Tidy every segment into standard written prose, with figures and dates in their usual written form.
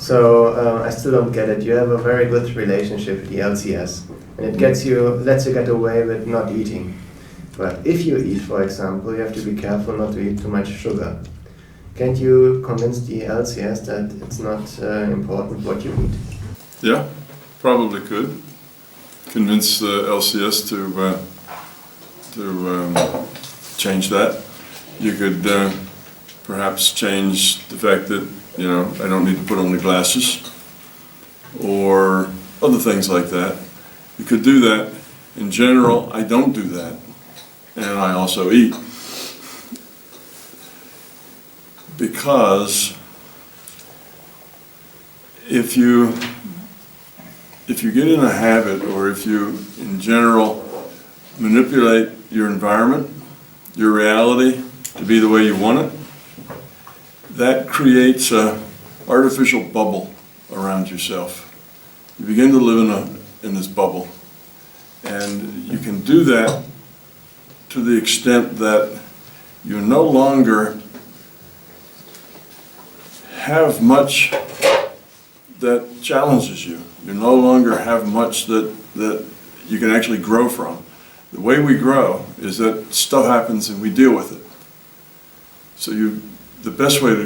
So I still don't get it. You have a very good relationship with the LCS, and it lets you get away with not eating. But if you eat, for example, you have to be careful not to eat too much sugar. Can't you convince the LCS that it's not important what you eat? Yeah, probably could. Convince the LCS to change that. You could perhaps change the fact that, you know, I don't need to put on the glasses or other things like that. You could do that. In general, I don't do that. And I also eat. Because if you get in a habit, or if you, in general, manipulate your environment, your reality, to be the way you want it, that creates an artificial bubble around yourself. You begin to live in this bubble. And you can do that to the extent that you no longer have much that challenges you. You no longer have much that you can actually grow from. The way we grow is that stuff happens and we deal with it. So the best way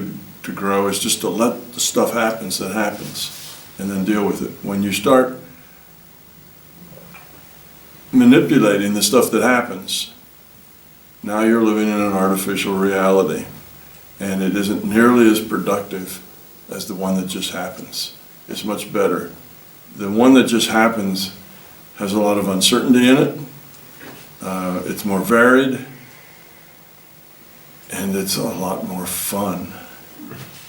to grow is just to let the stuff happen that happens and then deal with it. When you start manipulating the stuff that happens, now you're living in an artificial reality, and it isn't nearly as productive as the one that just happens. It's much better. The one that just happens has a lot of uncertainty in it. It's more varied, and it's a lot more fun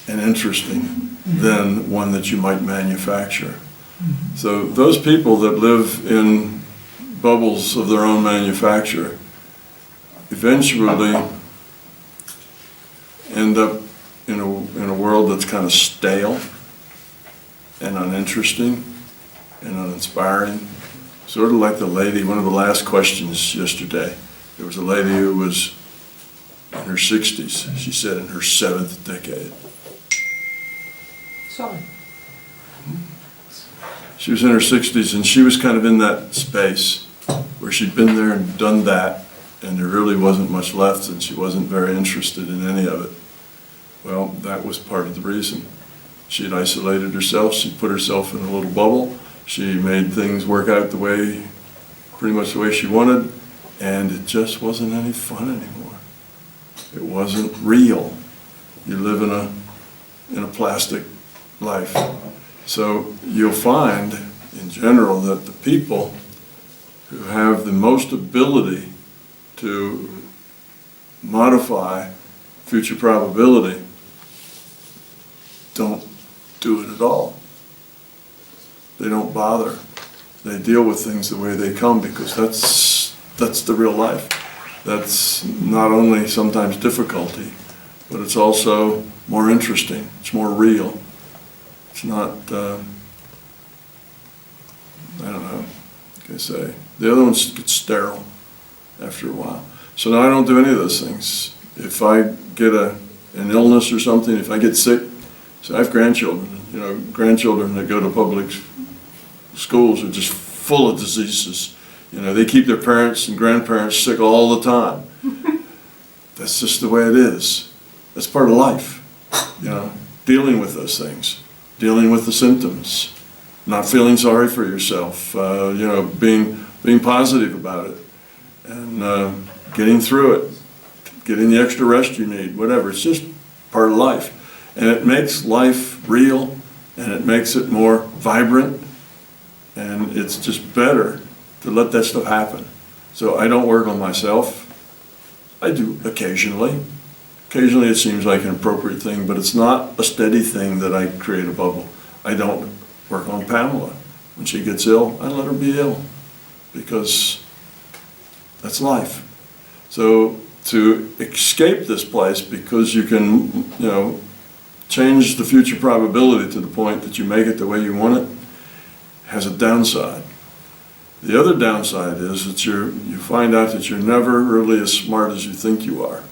and interesting than one that you might manufacture. So those people that live in bubbles of their own manufacture eventually end up in a world that's kind of stale and uninteresting and uninspiring. Sort of like the lady, one of the last questions yesterday, there was a lady who was in her 60s. She said in her 7th decade. Sorry. She was in her 60s, and she was kind of in that space where she'd been there and done that, and there really wasn't much left, and she wasn't very interested in any of it. Well, that was part of the reason. She had isolated herself. She put herself in a little bubble. She made things work out pretty much the way she wanted, and it just wasn't any fun anymore. It wasn't real. You live in a plastic life. So you'll find, in general, that the people who have the most ability to modify future probability don't do it at all. They don't bother. They deal with things the way they come, because that's the real life. That's not only sometimes difficulty, but it's also more interesting. It's more real. It's not, I don't know, what can I say? The other ones get sterile after a while. So now I don't do any of those things. If I get an illness or something, if I get sick, so I have grandchildren. You know, grandchildren that go to public schools are just full of diseases. You know, they keep their parents and grandparents sick all the time. That's just the way it is. That's part of life, you know, dealing with those things, dealing with the symptoms, not feeling sorry for yourself, you know, being positive about it, and getting through it, getting the extra rest you need, whatever. It's just part of life. And it makes life real, and it makes it more vibrant, and it's just better to let that stuff happen. So I don't work on myself. I do occasionally. Occasionally it seems like an appropriate thing, but it's not a steady thing that I create a bubble. I don't work on Pamela. When she gets ill, I let her be ill, because that's life. So to escape this place, because you can, you know, change the future probability to the point that you make it the way you want it, has a downside. The other downside is that you find out that you're never really as smart as you think you are.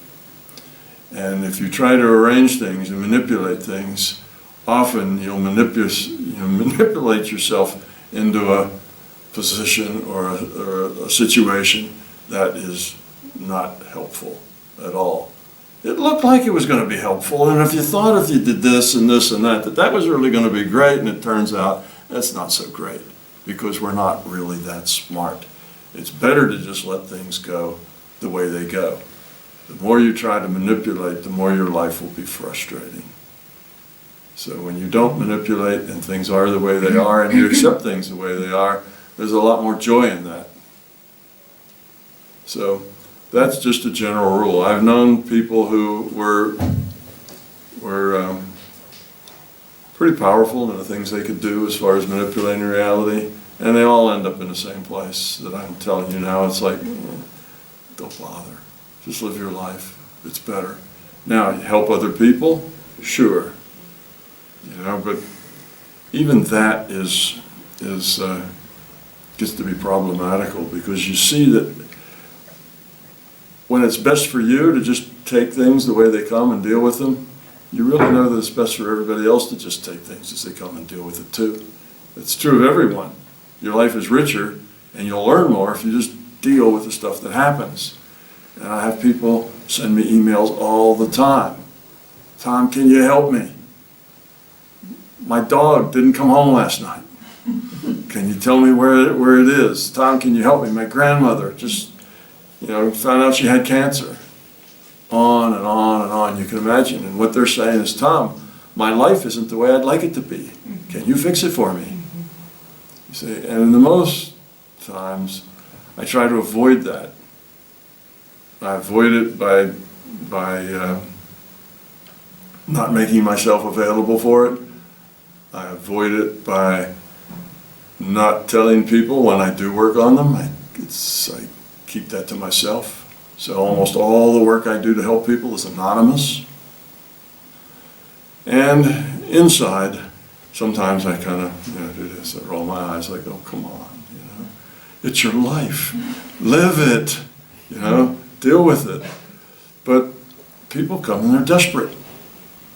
And if you try to arrange things and manipulate things, often you'll manipulate yourself into a position or a situation that is not helpful at all. It looked like it was going to be helpful, and if you thought if you did this and this and that, that was really going to be great, and it turns out that's not so great, because we're not really that smart. It's better to just let things go the way they go. The more you try to manipulate, the more your life will be frustrating. So when you don't manipulate and things are the way they are, and you accept things the way they are, there's a lot more joy in that. So that's just a general rule. I've known people who were pretty powerful in the things they could do as far as manipulating reality, and they all end up in the same place that I'm telling you now. It's like, don't bother. Just live your life. It's better. Now, you help other people? Sure. But even that gets to be problematical, because you see that when it's best for you to just take things the way they come and deal with them, you really know that it's best for everybody else to just take things as they come and deal with it too. It's true of everyone. Your life is richer and you'll learn more if you just deal with the stuff that happens. And I have people send me emails all the time. Tom, can you help me? My dog didn't come home last night. Can you tell me where it is? Tom, can you help me? My grandmother just, found out she had cancer. On and on and on, you can imagine. And what they're saying is, Tom, my life isn't the way I'd like it to be. Can you fix it for me? You see, and the most times, I try to avoid that. I avoid it by not making myself available for it. I avoid it by not telling people when I do work on them. I keep that to myself. So almost all the work I do to help people is anonymous. And inside, sometimes I kind of do this. I roll my eyes like, oh, come on, It's your life. Live it, deal with it. But people come and they're desperate.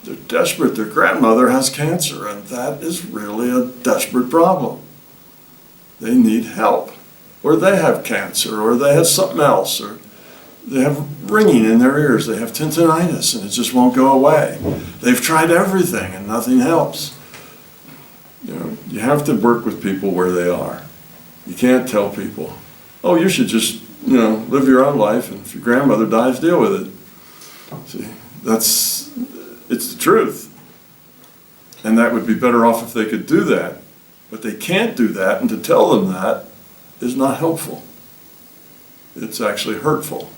They're desperate. Their grandmother has cancer, and that is really a desperate problem. They need help. Or they have cancer, or they have something else, or they have ringing in their ears. They have tinnitus, and it just won't go away. They've tried everything, and nothing helps. You have to work with people where they are. You can't tell people, oh, you should just, live your own life, and if your grandmother dies, deal with it. See, it's the truth. And that would be better off if they could do that. But they can't do that, and to tell them that is not helpful. It's actually hurtful.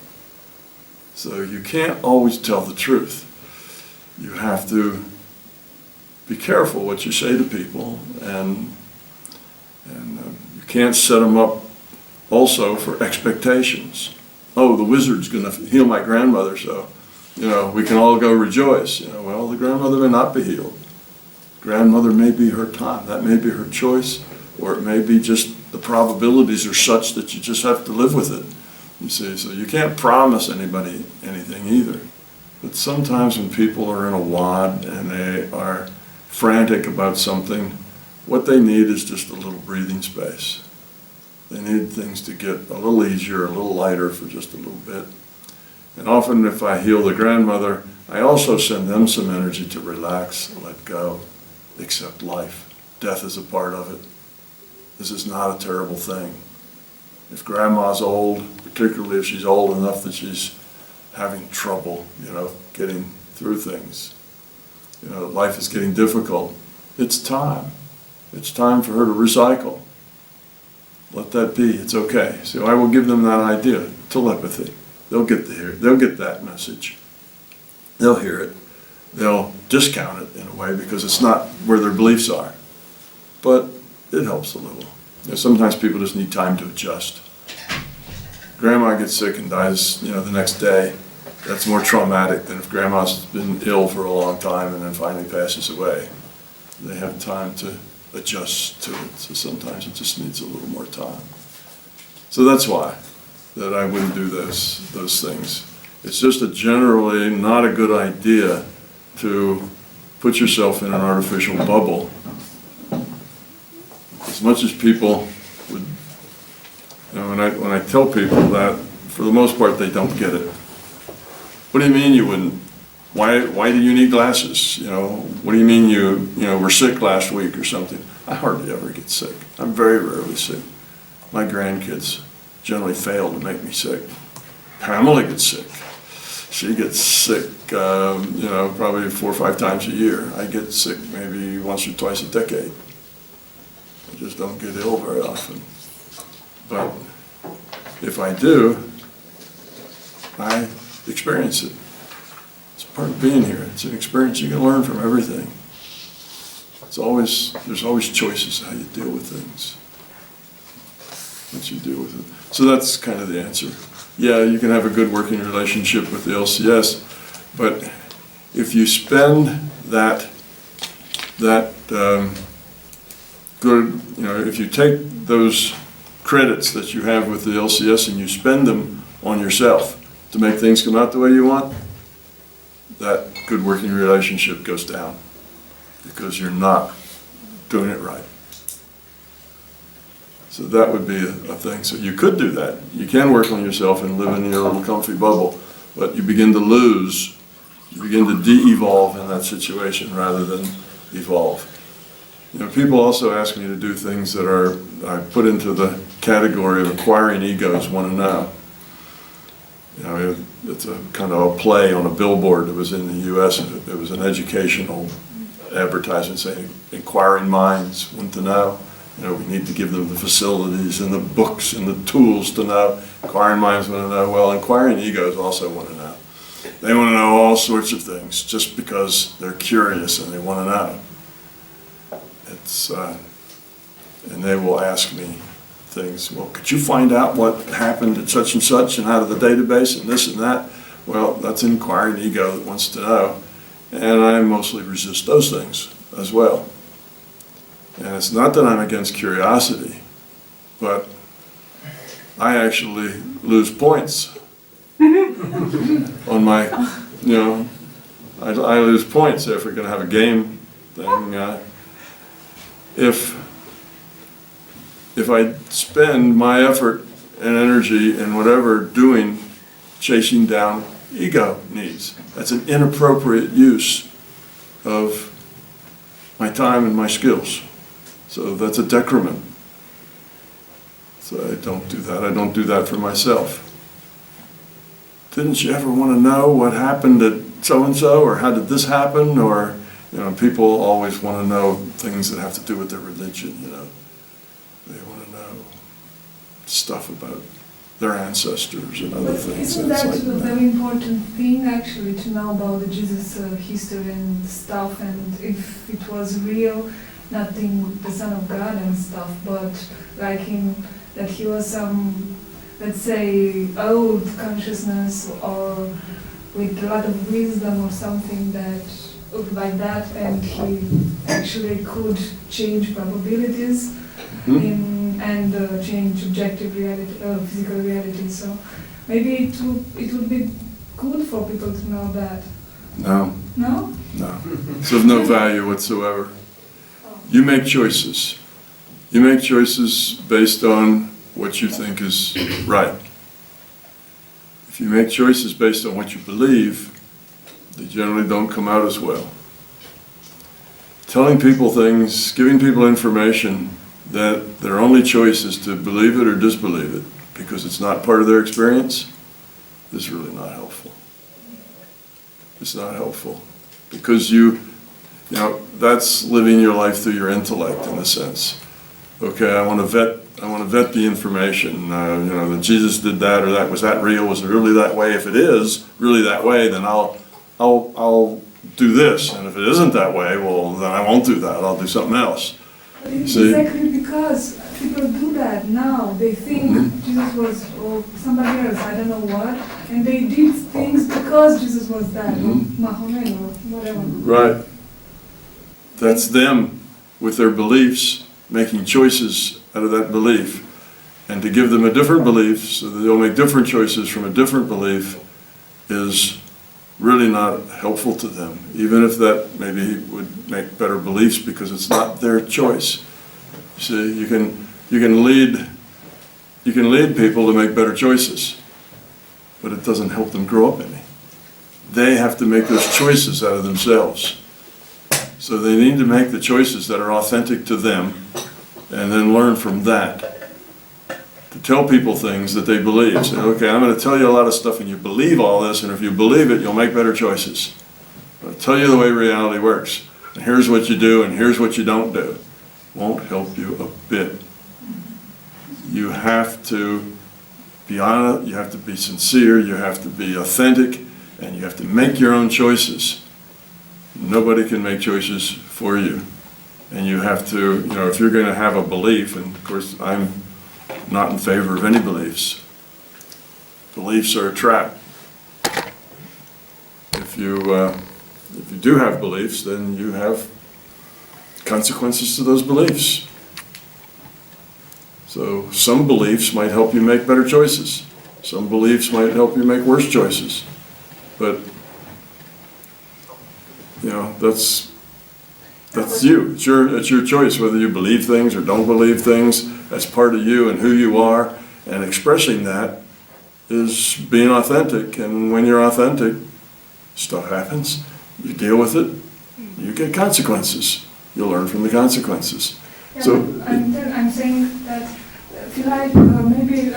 So you can't always tell the truth. You have to be careful what you say to people, and you can't set them up also for expectations. Oh, the wizard's going to heal my grandmother, so we can all go rejoice. Well, the grandmother may not be healed. Grandmother may be her time. That may be her choice, or it may be just the probabilities are such that you just have to live with it. You see, so you can't promise anybody anything either. But sometimes when people are in a wad and they are frantic about something, what they need is just a little breathing space. They need things to get a little easier, a little lighter for just a little bit. And often if I heal the grandmother, I also send them some energy to relax, let go, accept life. Death is a part of it. This is not a terrible thing. If grandma's old, particularly if she's old enough that she's having trouble, getting through things, life is getting difficult, it's time. It's time for her to recycle. Let that be. It's okay. So I will give them that idea, telepathy. They'll get that message. They'll hear it. They'll discount it in a way because it's not where their beliefs are. But it helps a little. Sometimes people just need time to adjust. Grandma gets sick and dies, the next day. That's more traumatic than if grandma's been ill for a long time and then finally passes away. They have time to adjust to it. So sometimes it just needs a little more time. So that's why that I wouldn't do those things. It's just generally not a good idea to put yourself in an artificial bubble. As much as people would, when I tell people that, for the most part, they don't get it. What do you mean you wouldn't? Why do you need glasses? What do you mean you were sick last week or something? I hardly ever get sick. I'm very rarely sick. My grandkids generally fail to make me sick. Pamela gets sick. She gets sick, probably 4 or 5 times a year. I get sick maybe once or twice a decade. I just don't get ill very often. But if I do, I experience it. It's part of being here. It's an experience you can learn from everything. There's always choices how you deal with things. Once you deal with it. So that's kind of the answer. Yeah, you can have a good working relationship with the LCS, but if you spend that good, if you take those credits that you have with the LCS and you spend them on yourself to make things come out the way you want, that good working relationship goes down because you're not doing it right. So that would be a thing. So you could do that. You can work on yourself and live in your little comfy bubble, but you begin to lose, you begin to de-evolve in that situation rather than evolve. People also ask me to do things that I put into the category of acquiring egos want to know. It's a kind of a play on a billboard that was in the U.S. It was an educational advertisement saying, inquiring minds want to know. We need to give them the facilities and the books and the tools to know. Inquiring minds want to know. Well, inquiring egos also want to know. They want to know all sorts of things just because they're curious and they want to know. And they will ask me things. Well, could you find out what happened at such and such and out of the database and this and that? Well, that's an inquiring ego that wants to know. And I mostly resist those things as well. And it's not that I'm against curiosity, but I actually lose points on my, I lose points if we're going to have a game thing. If I spend my effort and energy and whatever chasing down ego needs, that's an inappropriate use of my time and my skills. So that's a decrement. So I don't do that. I don't do that for myself. Didn't you ever want to know what happened at so-and-so, or how did this happen? Or, people always want to know things that have to do with their religion, They want to know stuff about their ancestors and other things. Isn't that a very important thing, actually, to know about the Jesus history and stuff, and if it was real, nothing the Son of God and stuff, but like that he was some, let's say, old consciousness or with a lot of wisdom or something that looked like that, and he actually could change probabilities and change objective reality, physical reality. So maybe it would be good for people to know that. No. No? No. It's of no value whatsoever. You make choices. You make choices based on what you think is right. If you make choices based on what you believe, they generally don't come out as well. Telling people things, giving people information that their only choice is to believe it or disbelieve it because it's not part of their experience is really not helpful. It's not helpful because that's living your life through your intellect in a sense. Okay, I want to vet the information. That Jesus did that, or was that real? Was it really that way? If it is really that way, then I'll do this. And if it isn't that way, well, then I won't do that. I'll do something else. But it's exactly because people do that now. They think Jesus was or somebody else, I don't know what, and they did things because Jesus was that, or Mahomet, or whatever. Right. That's them with their beliefs, making choices out of that belief. And to give them a different belief so that they'll make different choices from a different belief is really not helpful to them, even if that maybe would make better beliefs because it's not their choice. See, you can lead people to make better choices, but it doesn't help them grow up any. They have to make those choices out of themselves. So they need to make the choices that are authentic to them and then learn from that. To tell people things that they believe. Say, okay, I'm going to tell you a lot of stuff and you believe all this, and if you believe it, you'll make better choices. I'll tell you the way reality works. And here's what you do and here's what you don't do. Won't help you a bit. You have to be honest, you have to be sincere, you have to be authentic, and you have to make your own choices. Nobody can make choices for you. And you have to, if you're going to have a belief, and of course I'm not in favor of any beliefs. Beliefs are a trap. If you do have beliefs, then you have consequences to those beliefs. So some beliefs might help you make better choices. Some beliefs might help you make worse choices. But that's you. It's your choice whether you believe things or don't believe things. That's part of you and who you are. And expressing that is being authentic. And when you're authentic, stuff happens. You deal with it. You get consequences. You learn from the consequences. Yeah, so I'm saying that I feel like maybe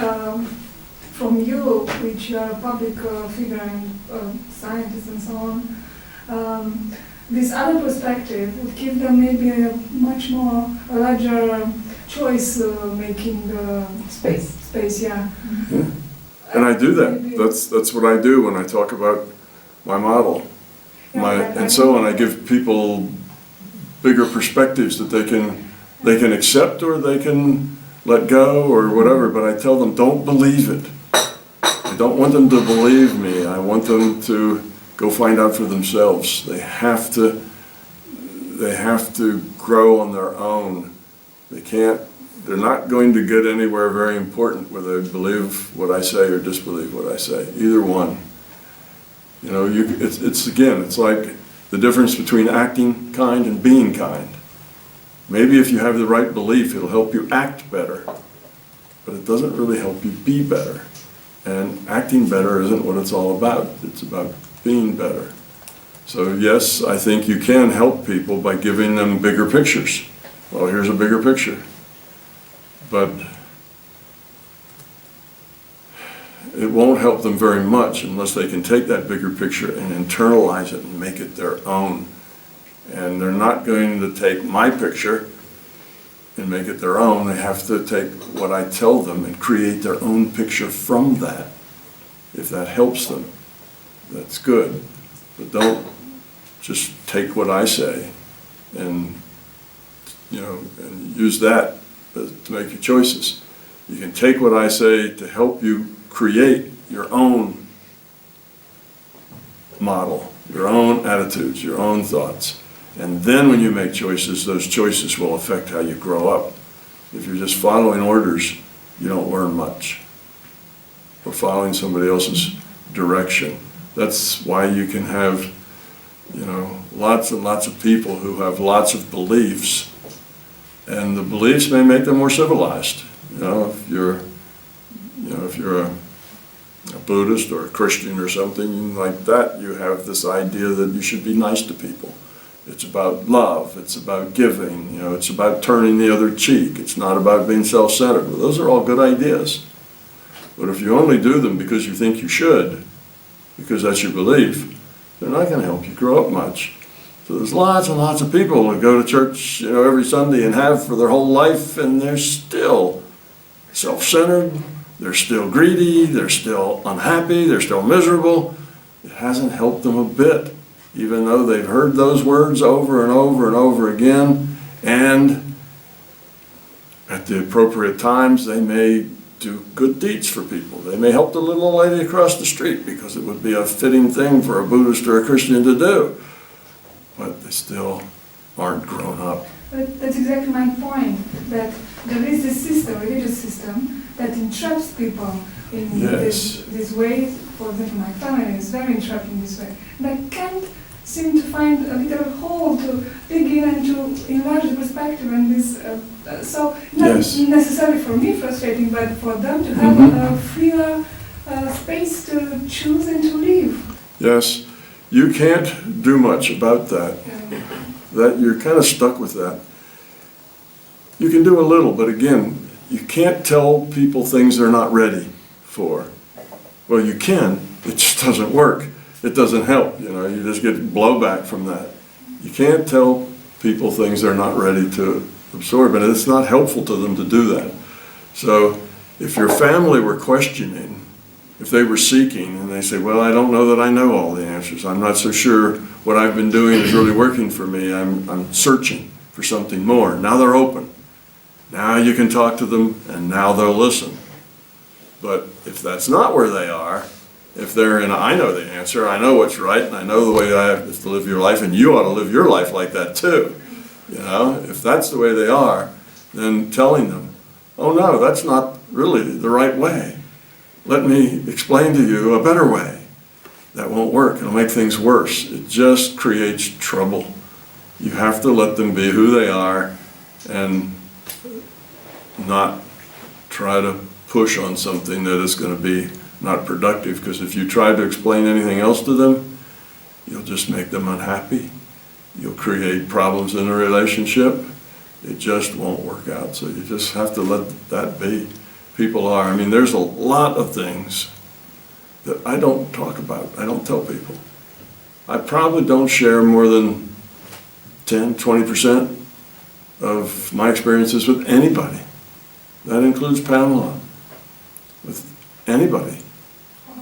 from you, which you are a public figure and scientist and so on, this other perspective would give them maybe a much more a larger choice making space, yeah. Yeah. And I do that. That's what I do when I talk about my model. And so on. I give people bigger perspectives that they can accept or they can let go or whatever, but I tell them don't believe it. I don't want them to believe me. I want them to go find out for themselves. They have to grow on their own. They're not going to get anywhere very important whether they believe what I say or disbelieve what I say. Either one. It's like the difference between acting kind and being kind. Maybe if you have the right belief, it'll help you act better, but it doesn't really help you be better. And acting better isn't what it's all about. It's about being better. So yes, I think you can help people by giving them bigger pictures. Well, here's a bigger picture. But it won't help them very much unless they can take that bigger picture and internalize it and make it their own. And they're not going to take my picture and make it their own. They have to take what I tell them and create their own picture from that. If that helps them, that's good. But don't just take what I say and use that to make your choices. You can take what I say to help you create your own model, your own attitudes, your own thoughts. And then when you make choices, those choices will affect how you grow up. If you're just following orders, you don't learn much. Or following somebody else's direction. That's why you can have, lots and lots of people who have lots of beliefs, and the beliefs may make them more civilized. If you're a Buddhist or a Christian or something like that, you have this idea that you should be nice to people. It's about love, it's about giving, it's about turning the other cheek, it's not about being self-centered. Well, those are all good ideas. But if you only do them because you think you should, because that's your belief, they're not going to help you grow up much. So there's lots and lots of people that go to church, every Sunday and have for their whole life, and they're still self-centered, they're still greedy, they're still unhappy, they're still miserable. It hasn't helped them a bit, even though they've heard those words over and over and over again, and at the appropriate times they may do good deeds for people. They may help the little old lady across the street because it would be a fitting thing for a Buddhist or a Christian to do, but they still aren't grown up. But that's exactly my point, that there is this system, religious system, that entraps people in Yes. these ways for example, my family is very trapped in this way. And I can't seem to find a little hole to dig in and to enlarge the perspective and this. So not necessarily for me frustrating, but for them to have a freer space to choose and to live. Yes, you can't do much about that. That you're kind of stuck with that. You can do a little, but again, you can't tell people things they're not ready for. Well, you can, it just doesn't work. It doesn't help, you know, you just get blowback from that. You can't tell people things they're not ready to absorb, and it's not helpful to them to do that. So if your family were questioning, if they were seeking, and they say, well, I don't know that I know all the answers. I'm not so sure what I've been doing is really working for me. I'm searching for something more. Now they're open. Now you can talk to them, and now they'll listen. But if that's not where they are, if they're in, I know the answer, I know what's right, and I know the way I have to live your life, and you ought to live your life like that too. You know, if that's the way they are, then telling them, oh no, that's not really the right way. Let me explain to you a better way. That won't work, it'll make things worse. It just creates trouble. You have to let them be who they are and not try to push on something that is going to be not productive, because if you try to explain anything else to them, you'll just make them unhappy. You'll create problems in a relationship. It just won't work out. So you just have to let that be. People are, I mean, there's a lot of things that I don't talk about. I don't tell people. I probably don't share more than 10, 20% of my experiences with anybody. That includes Pamela. With anybody.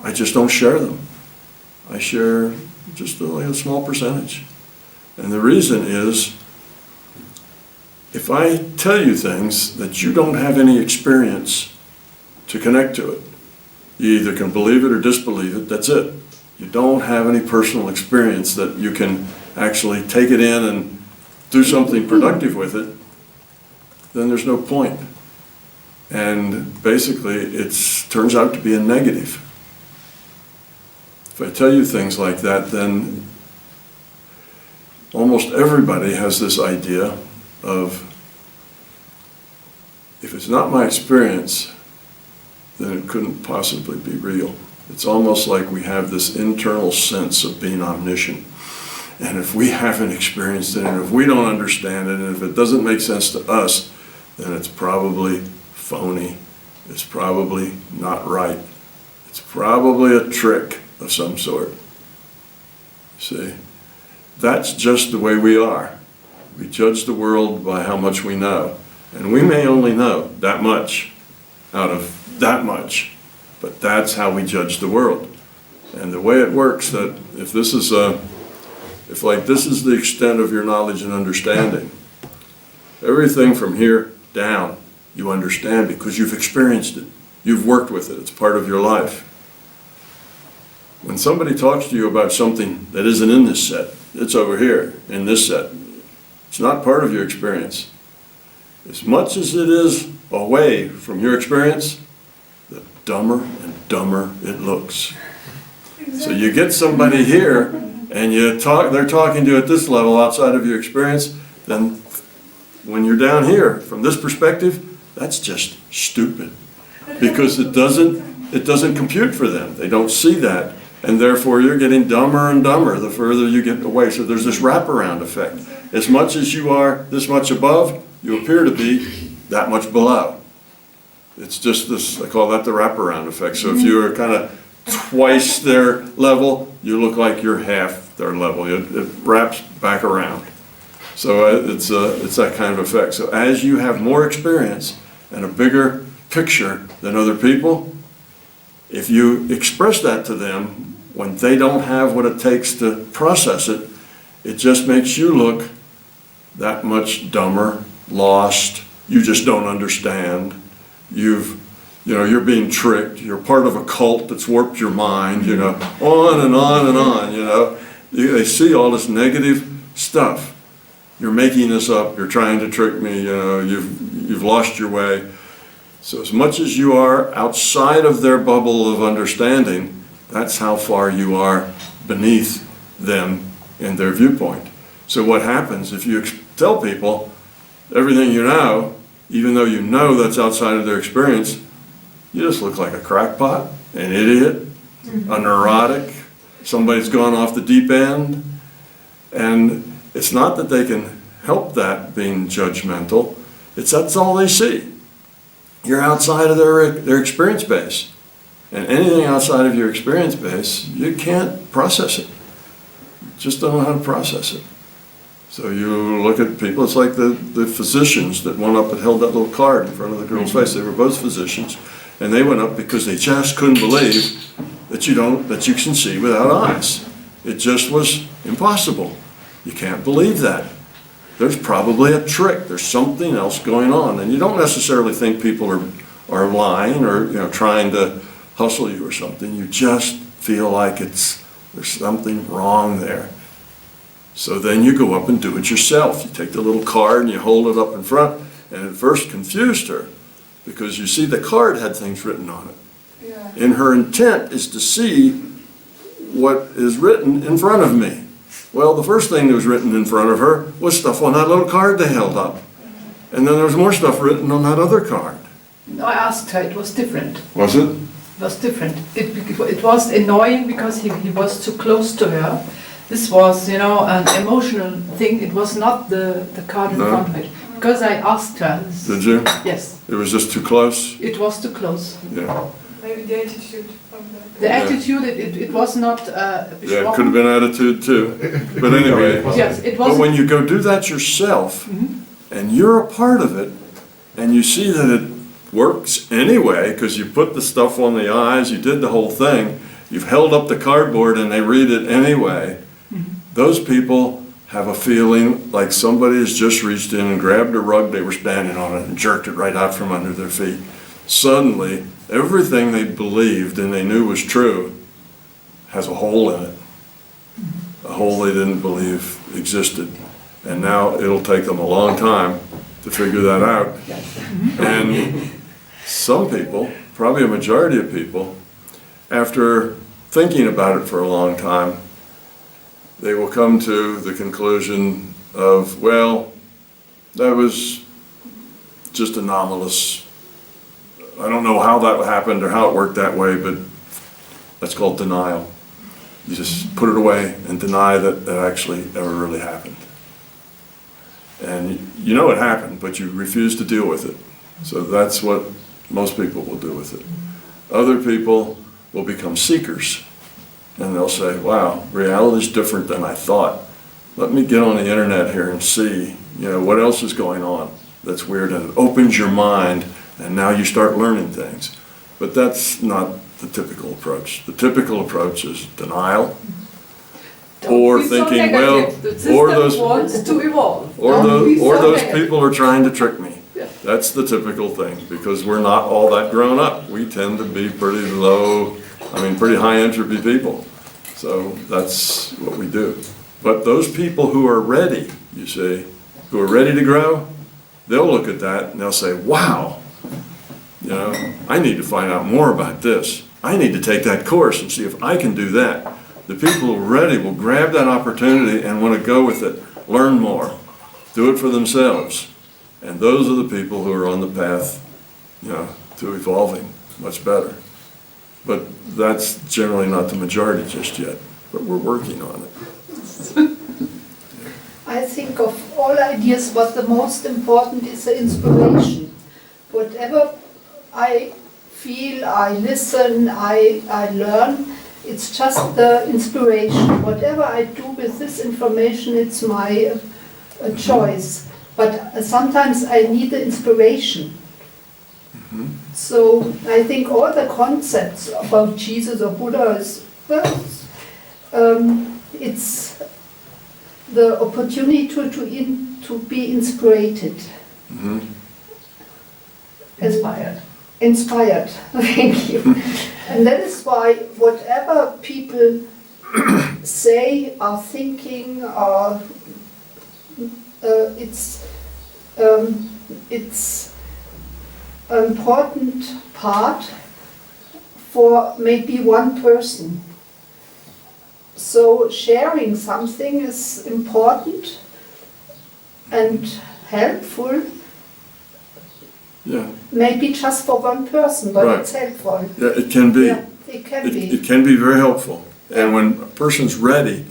I just don't share them. I share just a small percentage. And the reason is, if I tell you things that you don't have any experience to connect to it, you either can believe it or disbelieve it, that's it. You don't have any personal experience that you can actually take it in and do something productive with it, then there's no point. And basically, it turns out to be a negative. If I tell you things like that, then almost everybody has this idea of, if it's not my experience, then it couldn't possibly be real. It's almost like we have this internal sense of being omniscient. And if we haven't experienced it, and if we don't understand it, and if it doesn't make sense to us, then it's probably phony. It's probably not right. It's probably a trick of some sort. See? That's just the way we are. We judge the world by how much we know. And we may only know that much out of that much, but that's how we judge the world. And the way it works, that if this is this is the extent of your knowledge and understanding, everything from here down you understand because you've experienced it. You've worked with it. It's part of your life. When somebody talks to you about something that isn't in this set, it's over here in this set. It's not part of your experience. As much as it is away from your experience, the dumber and dumber it looks. Exactly. So you get somebody here and they're talking to you at this level outside of your experience, then when you're down here, from this perspective, that's just stupid. Because it doesn't compute for them. They don't see that. And therefore you're getting dumber and dumber the further you get away. So there's this wraparound effect. As much as you are this much above, you appear to be that much below. It's just this, I call that the wraparound effect. So if you're kind of twice their level, you look like you're half their level. It wraps back around. So it's that kind of effect. So as you have more experience and a bigger picture than other people, if you express that to them when they don't have what it takes to process it, it just makes you look that much dumber, lost. You just don't understand. You're being tricked. You're part of a cult that's warped your mind. On and on and on. They see all this negative stuff. You're making this up. You're trying to trick me. You've lost your way. So as much as you are outside of their bubble of understanding, That's how far you are beneath them in their viewpoint. So what happens if you tell people everything you know, even though you know that's outside of their experience, you just look like a crackpot, an idiot, a neurotic, somebody's gone off the deep end. And it's not that they can help that being judgmental, that's all they see. You're outside of their experience base. And anything outside of your experience base, you can't process it. You just don't know how to process it. So you look at people, it's like the physicians that went up and held that little card in front of the girl's face. They were both physicians, and they went up because they just couldn't believe that you can see without eyes. It just was impossible. You can't believe that. There's probably a trick. There's something else going on, and you don't necessarily think people are lying or trying to hustle you or something. You just feel like there's something wrong there. So then you go up and do it yourself. You take the little card and you hold it up in front, and it first confused her because you see the card had things written on it. Yeah. And her intent is to see what is written in front of me. Well, the first thing that was written in front of her was stuff on that little card they held up. And then there was more stuff written on that other card. I asked her, it was different. Was it? It was different. It was annoying because he was too close to her. This was, an emotional thing. It was not the card in front of it. Because I asked her. Did you? Yes. It was just too close? It was too close. Yeah. Maybe the attitude of The attitude, it was not Yeah, it could have been attitude too. But anyway. Yes, it was. But when you go do that yourself, and you're a part of it, and you see that it works anyway, because you put the stuff on the eyes, you did the whole thing, you've held up the cardboard and they read it anyway, those people have a feeling like somebody has just reached in and grabbed a rug they were standing on it and jerked it right out from under their feet. Suddenly, everything they believed and they knew was true has a hole in it. A hole they didn't believe existed. And now it'll take them a long time to figure that out. And some people, probably a majority of people, after thinking about it for a long time, they will come to the conclusion of, well, that was just anomalous. I don't know how that happened or how it worked that way, but that's called denial. You just put it away and deny that it actually ever really happened. And you know it happened, but you refuse to deal with it. So that's what most people will do with it. Other people will become seekers, and they'll say, wow, reality is different than I thought. Let me get on the internet here and see, what else is going on that's weird, and it opens your mind, and now you start learning things. But that's not the typical approach. The typical approach is denial, or thinking, well, or those wants to evolve. or those negative. people are trying to trick me. Yeah. That's the typical thing, because we're not all that grown up. We tend to be pretty pretty high entropy people. So that's what we do. But those people who are ready, you see, who are ready to grow, they'll look at that and they'll say, wow, I need to find out more about this. I need to take that course and see if I can do that. The people who are ready will grab that opportunity and want to go with it, learn more, do it for themselves. And those are the people who are on the path, to evolving much better. But that's generally not the majority just yet, but we're working on it. I think of all ideas, what the most important is the inspiration. Whatever I feel, I listen, I learn, it's just the inspiration. Whatever I do with this information, it's my choice. But sometimes I need the inspiration. So I think all the concepts about Jesus or Buddha it's the opportunity to be inspired. Inspired, thank you. And that is why whatever people say, are thinking, it's an important part for maybe one person. So sharing something is important and helpful. Yeah. Maybe just for one person, but Right. it's helpful. Yeah, it can be. Yeah, it can be. It can be very helpful. And when a person's ready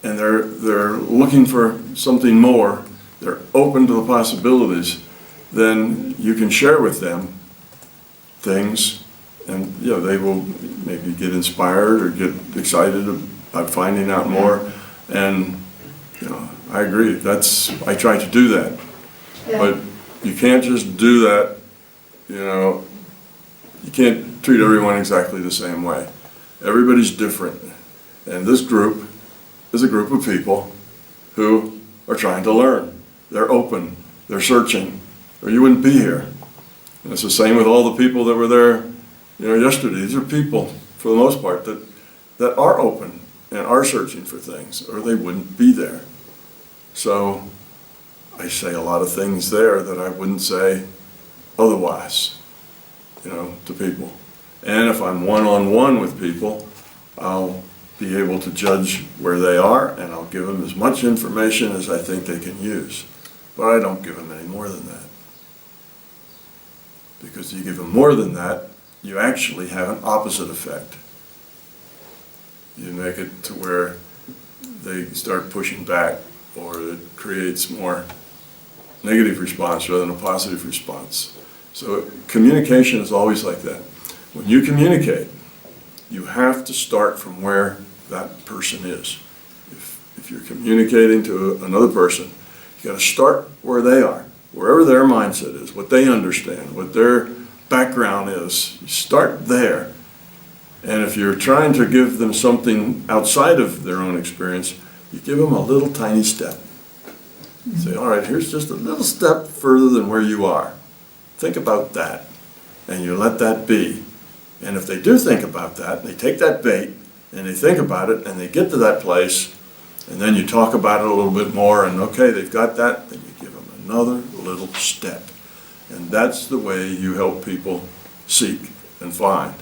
and they're looking for something more, they're open to the possibilities, then you can share with them things, and they will maybe get inspired or get excited about finding out more. And I agree. I try to do that. Yeah. But you can't just do that. You can't treat everyone exactly the same way. Everybody's different. And this group is a group of people who are trying to learn. They're open, they're searching, or you wouldn't be here. And it's the same with all the people that were there, yesterday. These are people, for the most part, that are open and are searching for things, or they wouldn't be there. So I say a lot of things there that I wouldn't say otherwise, to people. And if I'm one-on-one with people, I'll be able to judge where they are, and I'll give them as much information as I think they can use. But I don't give them any more than that. Because you give them more than that, you actually have an opposite effect. You make it to where they start pushing back, or it creates more negative response rather than a positive response. So communication is always like that. When you communicate, you have to start from where that person is. If you're communicating to another person, you got to start where they are, wherever their mindset is, what they understand, what their background is. You start there. And if you're trying to give them something outside of their own experience, you give them a little tiny step. You say, all right, here's just a little step further than where you are. Think about that. And you let that be. And if they do think about that, and they take that bait, and they think about it, and they get to that place, and then you talk about it a little bit more, and okay, they've got that, then you give them another little step. And that's the way you help people seek and find.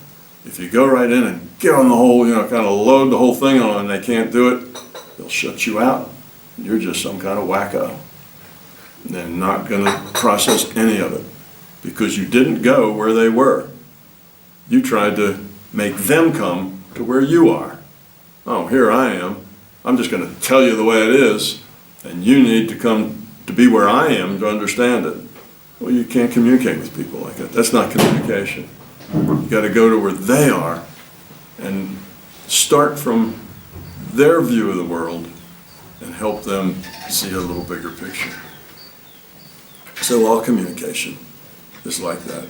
If you go right in and give them the whole, kind of load the whole thing on, and they can't do it, they'll shut you out. You're just some kind of wacko. And they're not going to process any of it because you didn't go where they were. You tried to make them come to where you are. Oh, here I am. I'm just going to tell you the way it is, and you need to come to be where I am to understand it. Well, you can't communicate with people like that. That's not communication. You got to go to where they are and start from their view of the world and help them see a little bigger picture. So all communication is like that.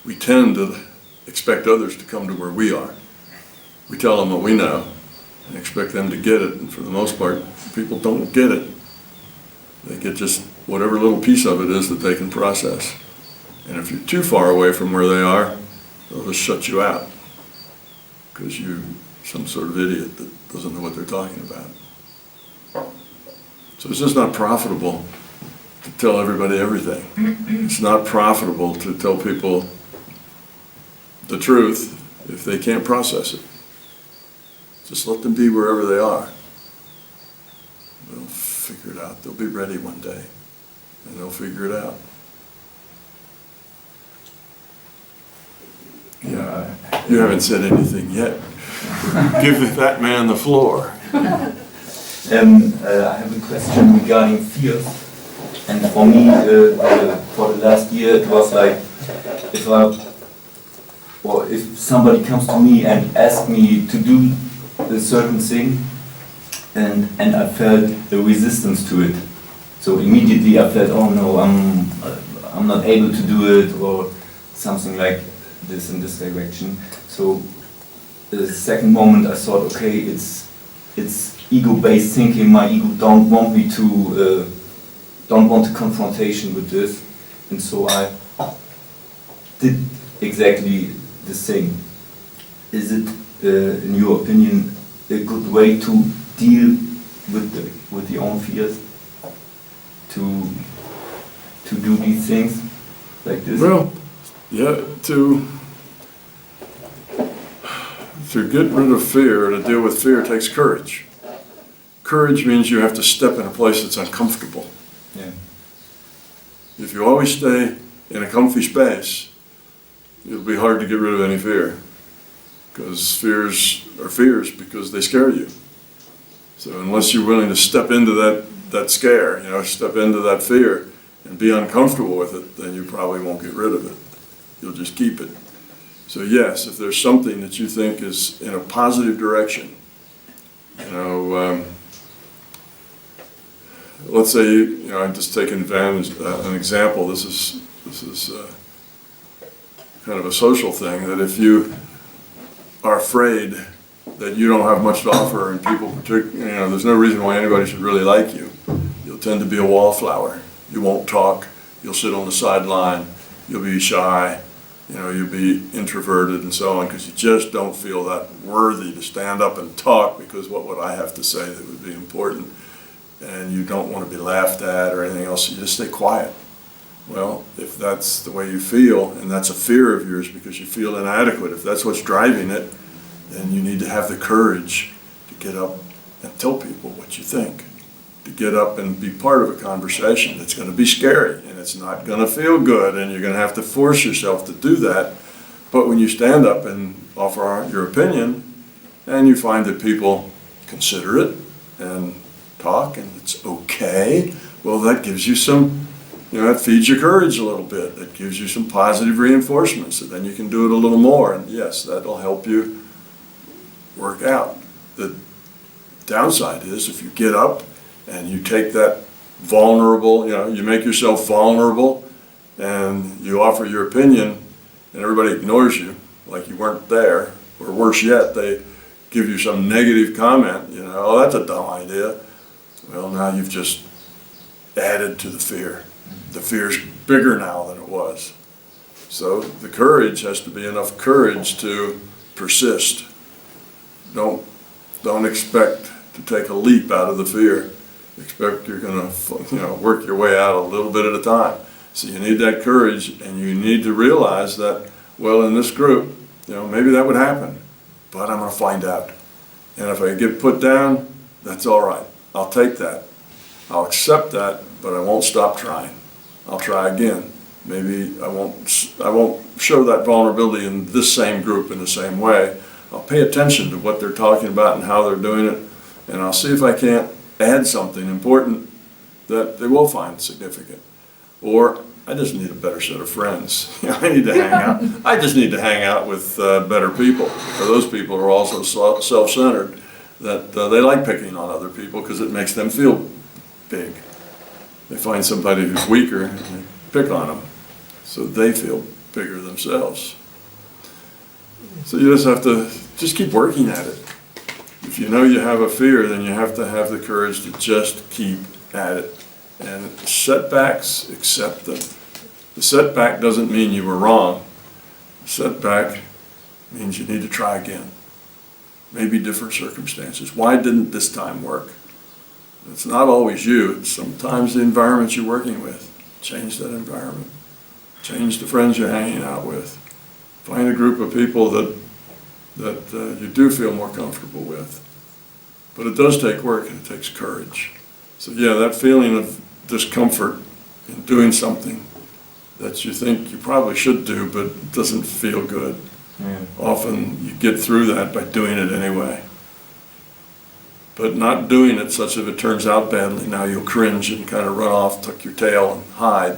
We tend to expect others to come to where we are. We tell them what we know and expect them to get it, and for the most part, people don't get it. They get just whatever little piece of it is that they can process. And if you're too far away from where they are, they'll just shut you out because you're some sort of idiot that doesn't know what they're talking about. So it's just not profitable to tell everybody everything. It's not profitable to tell people the truth if they can't process it. Just let them be wherever they are. They'll figure it out. They'll be ready one day, and they'll figure it out. Yeah, you haven't said anything yet. Give that man the floor. I have a question regarding fears. And for me, for the last year, it was like if somebody comes to me and asks me to do a certain thing, and I felt a resistance to it. So immediately I felt, oh no, I'm not able to do it, or something like this in this direction. So the second moment I thought, okay, it's ego-based thinking. My ego don't want me to, don't want a confrontation with this, and so I did exactly the same. Is it, in your opinion, a good way to deal with the own fears? To do these things like this? Well, yeah, to get rid of fear, to deal with fear, takes courage. Courage means you have to step in a place that's uncomfortable. Yeah. If you always stay in a comfy space, it'll be hard to get rid of any fear. Because fears are fears because they scare you. So unless you're willing to step into that scare, step into that fear and be uncomfortable with it, then you probably won't get rid of it. You'll just keep it. So yes, if there's something that you think is in a positive direction, let's say, I'm just taking advantage, an example, this is kind of a social thing, that if you are afraid that you don't have much to offer and people, there's no reason why anybody should really like you, you'll tend to be a wallflower. You won't talk, you'll sit on the sideline, you'll be shy, you'll be introverted and so on, because you just don't feel that worthy to stand up and talk, because what would I have to say that would be important? And you don't want to be laughed at or anything else, so you just stay quiet. Well, if that's the way you feel, and that's a fear of yours because you feel inadequate, if that's what's driving it, then you need to have the courage to get up and tell people what you think. To get up and be part of a conversation that's going to be scary, and it's not going to feel good, and you're going to have to force yourself to do that. But when you stand up and offer your opinion, and you find that people consider it and talk, and it's okay, well, that gives you some, that feeds your courage a little bit. That gives you some positive reinforcement, so then you can do it a little more, and yes, that'll help you work out. The downside is if you get up and you take that vulnerable, you make yourself vulnerable and you offer your opinion and everybody ignores you like you weren't there, or worse yet, they give you some negative comment, oh, that's a dumb idea. Well, now you've just added to the fear. The fear's bigger now than it was. So the courage has to be enough courage to persist. Don't expect to take a leap out of the fear. Expect you're going to, work your way out a little bit at a time. So you need that courage, and you need to realize that, well, in this group, maybe that would happen, but I'm going to find out. And if I get put down, that's all right. I'll take that. I'll accept that, but I won't stop trying. I'll try again. Maybe I won't show that vulnerability in this same group in the same way. I'll pay attention to what they're talking about and how they're doing it, and I'll see if I can't add something important that they will find significant. Or I just need a better set of friends. I need to hang out. I just need to hang out with better people. For those people who are also self-centered, that they like picking on other people because it makes them feel big. They find somebody who's weaker and they pick on them so they feel bigger themselves. So you just have to keep working at it. If you know you have a fear, then you have to have the courage to just keep at it. And setbacks, accept them. The setback doesn't mean you were wrong. The setback means you need to try again. Maybe different circumstances. Why didn't this time work? It's not always you. It's sometimes the environment you're working with. Change that environment. Change the friends you're hanging out with. Find a group of people that you do feel more comfortable with. But it does take work, and it takes courage. So yeah, that feeling of discomfort in doing something that you think you probably should do, but it doesn't feel good. Yeah. Often you get through that by doing it anyway. But not doing it such that it turns out badly, now you'll cringe and kind of run off, tuck your tail and hide.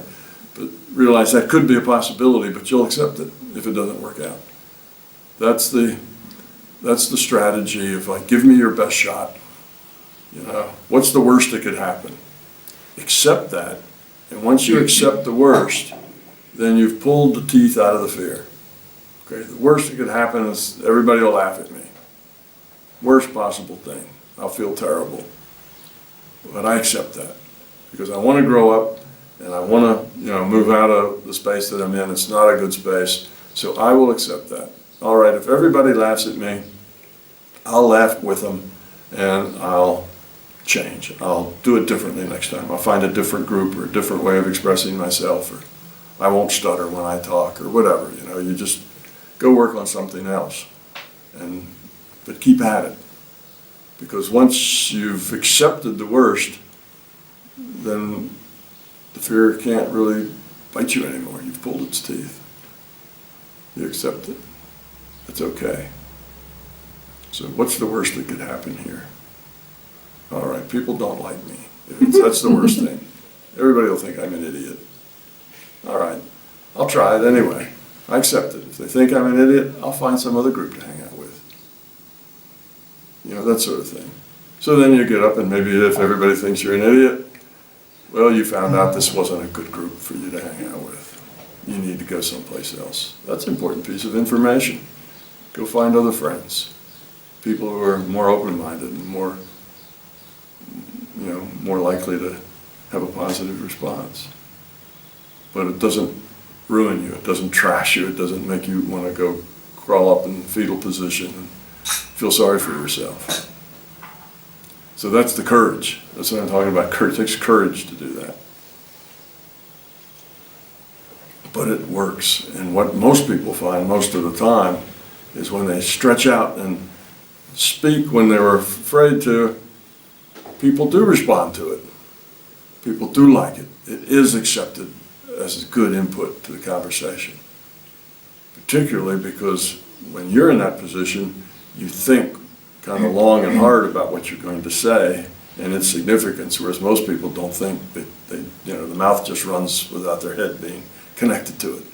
But realize that could be a possibility, but you'll accept it if it doesn't work out. That's the strategy of like, give me your best shot. What's the worst that could happen? Accept that. And once you accept the worst, then you've pulled the teeth out of the fear. Okay, the worst that could happen is everybody will laugh at me. Worst possible thing. I'll feel terrible. But I accept that because I want to grow up and I want to, move out of the space that I'm in. It's not a good space. So I will accept that. All right, if everybody laughs at me, I'll laugh with them and I'll change. I'll do it differently next time. I'll find a different group or a different way of expressing myself, or I won't stutter when I talk or whatever. You just go work on something else. And but keep at it. Because once you've accepted the worst, then the fear can't really bite you anymore. You've pulled its teeth. You accept it. It's okay. So what's the worst that could happen here? All right, people don't like me. That's the worst thing. Everybody will think I'm an idiot. All right, I'll try it anyway. I accept it. If they think I'm an idiot, I'll find some other group to hang out with. You know, that sort of thing. So then you get up and maybe if everybody thinks you're an idiot, well, you found out this wasn't a good group for you to hang out with. You need to go someplace else. That's an important piece of information. Go find other friends. People who are more open-minded and more, you know, more likely to have a positive response. But it doesn't ruin you. It doesn't trash you. It doesn't make you want to go crawl up in fetal position and feel sorry for yourself. So that's the courage. That's what I'm talking about. Courage. It takes courage to do that. But it works. And what most people find most of the time is when they stretch out and speak when they were afraid to, people do respond to it. People do like it. It is accepted as a good input to the conversation. Particularly because when you're in that position, you think kind of long and hard about what you're going to say and its significance, whereas most people don't think that you know, the mouth just runs without their head being connected to it.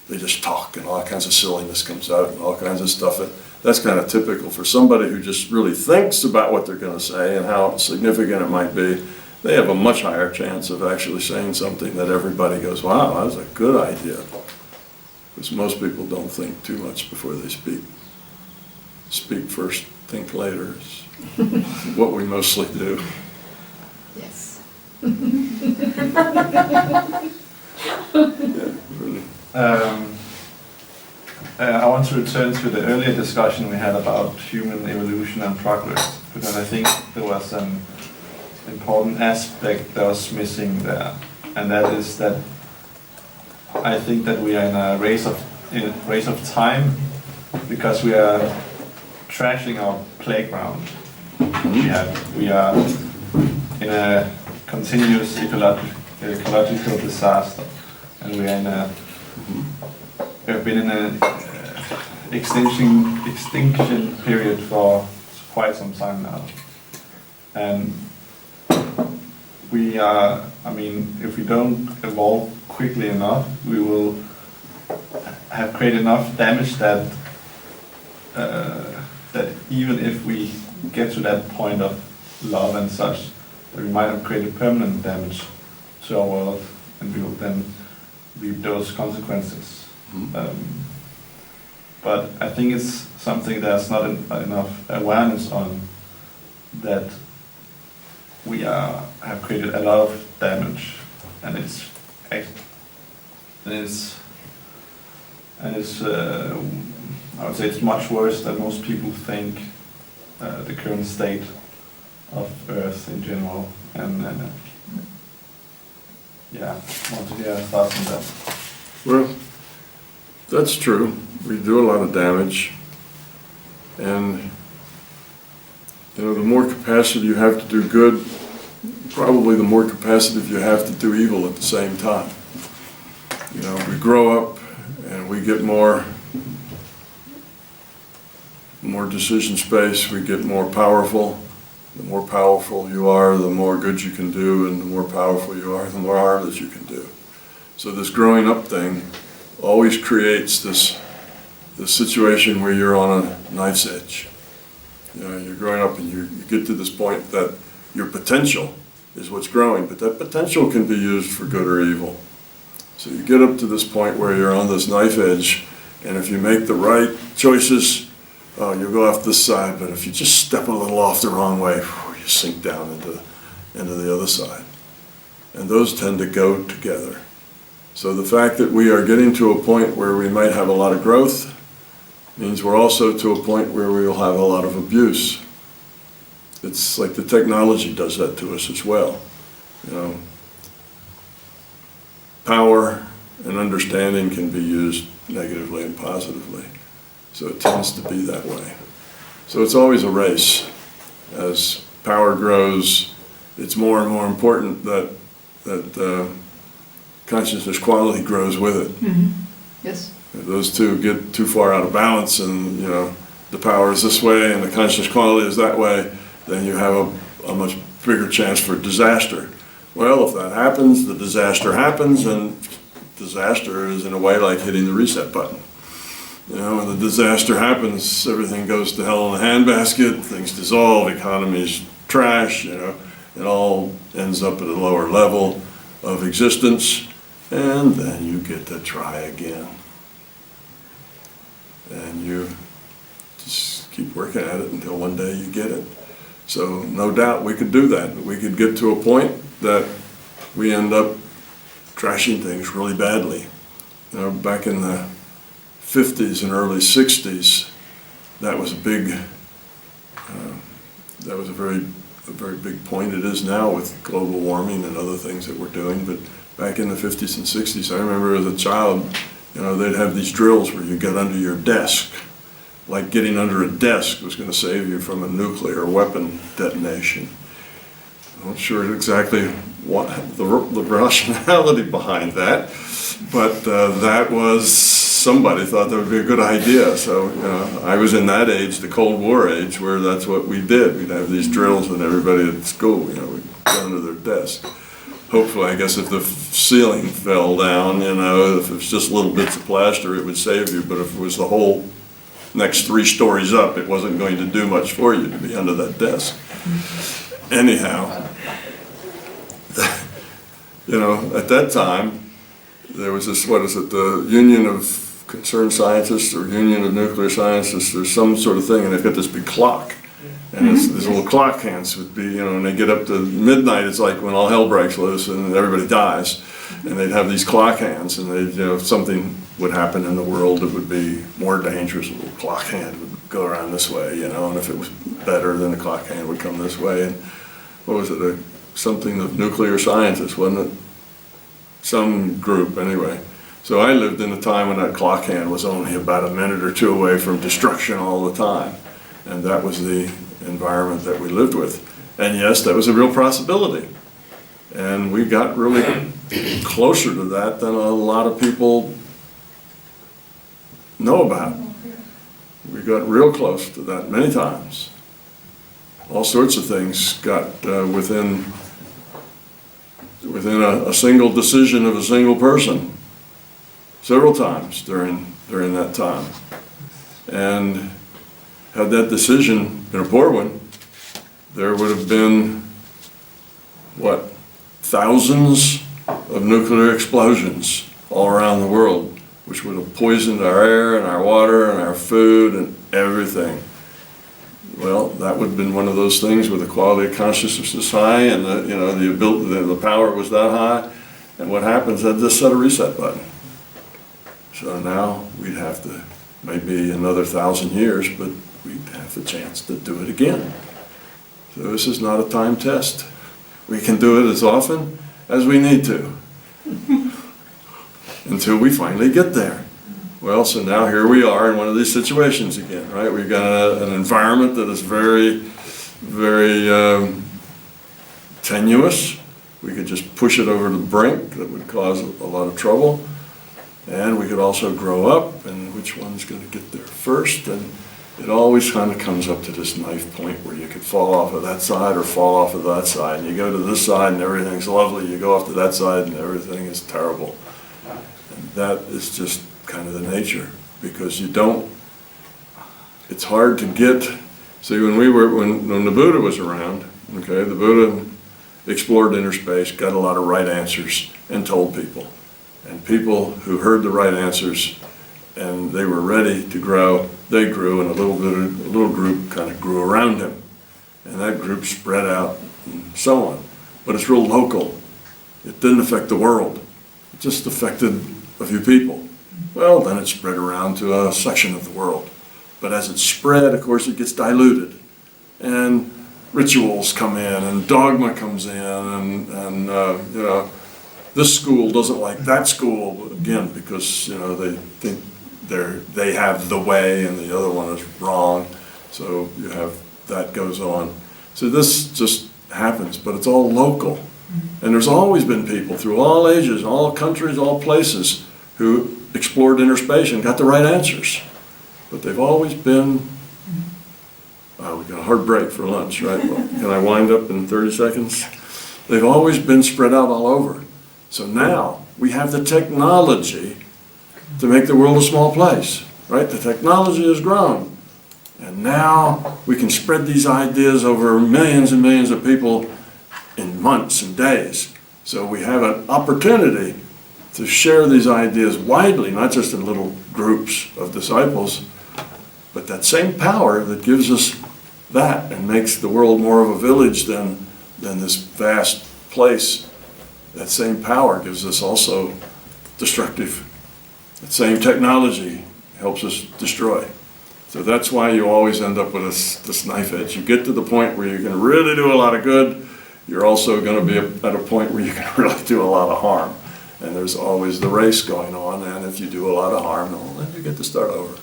They just talk and all kinds of silliness comes out and all kinds of stuff. And that's kind of typical for somebody who just really thinks about what they're going to say and how significant it might be. They have a much higher chance of actually saying something that everybody goes, wow, that was a good idea. Because most people don't think too much before they speak. Speak first, think later is what we mostly do. Yes. Yeah, really. I want to return to the earlier discussion we had about human evolution and progress, because I think there was an important aspect that was missing there, and that is that I think that we are in a race of time, because we are trashing our playground. We are in a continuous ecological disaster, and we have been in an extinction period for quite some time now, and we are. I mean, if we don't evolve quickly enough, we will have created enough damage that that even if we get to that point of love and such, we might have created permanent damage to our world, and we will then reap those consequences. But I think it's something there's not enough awareness on, that we have created a lot of damage, and it's I would say it's much worse than most people think, the current state of Earth in general. And yeah, I want to hear your thoughts on that. Well, that's true. We do a lot of damage. And, you know, the more capacity you have to do good, probably the more capacity you have to do evil at the same time. You know, we grow up and we get more decision space, we get more powerful. The more powerful you are, the more good you can do, and the more powerful you are, the more harm that you can do. So this growing up thing always creates this situation where you're on a knife's edge. You know, you're growing up and you get to this point that your potential is what's growing, but that potential can be used for good or evil. So you get up to this point where you're on this knife edge, and if you make the right choices, you'll go off this side, but if you just step a little off the wrong way, you sink down into the other side. And those tend to go together. So the fact that we are getting to a point where we might have a lot of growth means we're also to a point where we will have a lot of abuse. It's like the technology does that to us as well. You know, power and understanding can be used negatively and positively. So it tends to be that way. So it's always a race. As power grows, it's more and more important that consciousness quality grows with it. Mm-hmm. Yes. If those two get too far out of balance, and the power is this way and the conscious quality is that way, then you have a much bigger chance for disaster. Well, if that happens, the disaster happens, and disaster is in a way like hitting the reset button. When the disaster happens, everything goes to hell in a handbasket, things dissolve, economies trash, it all ends up at a lower level of existence, and then you get to try again. And you just keep working at it until one day you get it. So no doubt we could do that. We could get to a point that we end up trashing things really badly. Back in the 50s and early 60s, that was a very big point. It is now with global warming and other things that we're doing, but back in the 50s and 60s, I remember as a child, they'd have these drills where you get under your desk. Like getting under a desk was going to save you from a nuclear weapon detonation. I'm not sure exactly what the rationality behind that, but that was, somebody thought that would be a good idea. So I was in that age, the Cold War age, where that's what we did. We'd have these drills and everybody at school, we'd get under their desk. Hopefully, I guess if the ceiling fell down, if it was just little bits of plaster, it would save you. But if it was the whole next 3 stories up, it wasn't going to do much for you to be under that desk. Anyhow, at that time, there was this, the Union of Concerned Scientists or Union of Nuclear Scientists, there's some sort of thing, and they've got this big clock. And these little clock hands would be, and they get up to midnight, it's like when all hell breaks loose and everybody dies. And they'd have these clock hands, and if something would happen in the world that would be more dangerous, a little clock hand would go around this way, and if it was better, then the clock hand would come this way. And what was it, something of nuclear scientists, wasn't it? Some group, anyway. So I lived in a time when that clock hand was only about a minute or two away from destruction all the time. And that was the environment that we lived with. And yes, that was a real possibility. And we got really closer to that than a lot of people know about. We got real close to that many times. All sorts of things got within a single decision of a single person several times during that time. And had that decision been a poor one, there would have been, thousands of nuclear explosions all around the world, which would have poisoned our air and our water and our food and everything. Well, that would have been one of those things where the quality of consciousness is high and the power was that high. And what happens, that just set a reset button. So now we'd have to, maybe another 1,000 years, but we'd have the chance to do it again. So this is not a time test. We can do it as often as we need to until we finally get there. Well, so now here we are in one of these situations again, right? We've got an environment that is very, very tenuous. We could just push it over the brink. That would cause a lot of trouble. And we could also grow up, and which one's going to get there first? And it always kind of comes up to this knife point where you could fall off of that side or fall off of that side. And you go to this side and everything's lovely. You go off to that side and everything is terrible. And that is just kind of the nature, because it's hard to get. See, when the Buddha was around, okay, the Buddha explored inner space, got a lot of right answers, and told people. And people who heard the right answers and they were ready to grow, they grew, and a little group kind of grew around him. And that group spread out and so on. But it's real local. It didn't affect the world. It just affected a few people. Well, then it spread around to a section of the world. But as it spread, of course, it gets diluted. And rituals come in, and dogma comes in, and this school doesn't like that school, again, because they think they have the way and the other one is wrong. So you have, that goes on. So this just happens, but it's all local. And there's always been people through all ages, all countries, all places who explored inner space and got the right answers. But they've always been, we got a hard break for lunch, right? Well, can I wind up in 30 seconds? They've always been spread out all over. So now we have the technology to make the world a small place, right? The technology has grown. And now we can spread these ideas over millions and millions of people in months and days. So we have an opportunity to share these ideas widely, not just in little groups of disciples, but that same power that gives us that and makes the world more of a village than this vast place, that same power gives us also destructive. That same technology helps us destroy. So that's why you always end up with this knife edge. You get to the point where you can really do a lot of good, you're also going to be at a point where you can really do a lot of harm. And there's always the race going on, and if you do a lot of harm, well, then you get to start over.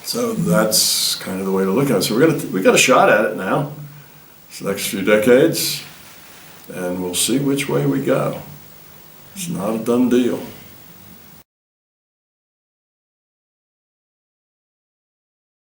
So that's kind of the way to look at it. So we got a shot at it now, this next few decades, and we'll see which way we go. It's not a done deal.